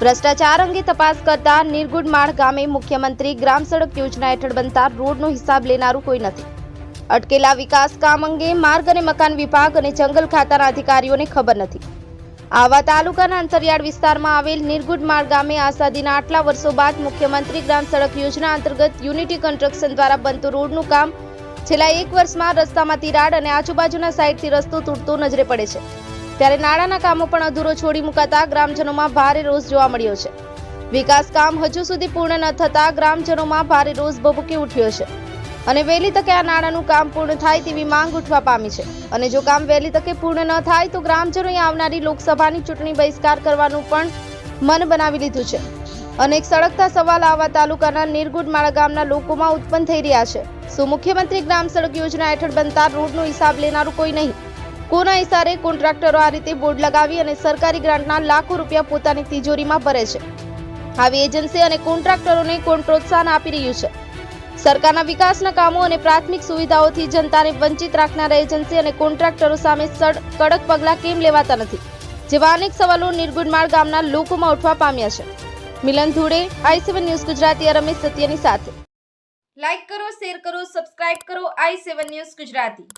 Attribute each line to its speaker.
Speaker 1: ભ્રષ્ટાચાર અંગે તપાસ કરતા નિર્ગુડમાળ ગામે મુખ્યમંત્રી ગ્રામ સડક યોજના હેઠળ બનતા રોડનો હિસાબ લેનારું કોઈ નથી. અટકેલા વિકાસ કામ અંગે માર્ગ અને મકાન વિભાગ અને જંગલ ખાતાના અધિકારીઓને ખબર નથી. આવા તાલુકાના અંતરિયાળ વિસ્તારમાં આવેલ નિર્ગુડમાળ ગામે આઝાદીના આટલા વર્ષો બાદ મુખ્યમંત્રી ગ્રામ સડક યોજના અંતર્ગત યુનિટી કન્સ્ટ્રક્શન દ્વારા બનતું રોડનું કામ છેલ્લા 1 વર્ષમાં રસ્તામાં તિરાડ અને આજુબાજુના સાઈડથી રસ્તો તૂટતો નજરે પડે છે. ત્યારે નાળાના કામો પણ અધૂરો છોડી મુકાતા ગ્રામજનોમાં ભારે રોષ જોવા મળ્યો છે. વિકાસ કામ હજુ સુધી પૂર્ણ ન થતા ગ્રામજનોમાં ભારે રોષ ભભૂકી ઉઠ્યો છે અને વહેલી તકે આ નાળાનું કામ પૂર્ણ થાય તેવી માંગ ઉઠવા પામી છે. અને જો કામ વહેલી તકે પૂર્ણ ન થાય તો ગ્રામજનોએ આવનારી લોકસભાની ચૂંટણી બહિષ્કાર કરવાનું પણ મન બનાવી લીધું છે. અનેક સળગતા સવાલ આવા તાલુકાના નિર્ગુડમાળા ગામના લોકોમાં ઉત્પન્ન થઈ રહ્યા છે. શું મુખ્યમંત્રી ગ્રામ સડક યોજના હેઠળ બનતા રોડનો હિસાબ લેનારું કોઈ નહીં? કોના ઇશારે કોન્ટ્રાક્ટરો આ રીતે બોર્ડ લગાવી અને સરકારી ગ્રાન્ટના લાખો રૂપિયા પોતાની તિજોરીમાં ભરે છે? આવી એજન્સી અને કોન્ટ્રાક્ટરોને કોણ પ્રોત્સાહન આપી રહ્યું છે? સરકારના વિકાસના કામો અને પ્રાથમિક સુવિધાઓથી જનતાને વંચિત રાખનાર એજન્સી અને કોન્ટ્રાક્ટરો સામે કડક પગલાં કેમ લેવાતા નથી? જેવા અનેક સવાલો નિર્ગુડમાળ ગામના લોકોમાં ઉઠવા પામ્યા છે. મિલન ધુડે, i7 ન્યૂઝ ગુજરાતી. રમેશ સત્યની સાથે. લાઈક કરો, શેર કરો, સબસ્ક્રાઇબ કરો i7 ન્યૂઝ ગુજરાતી.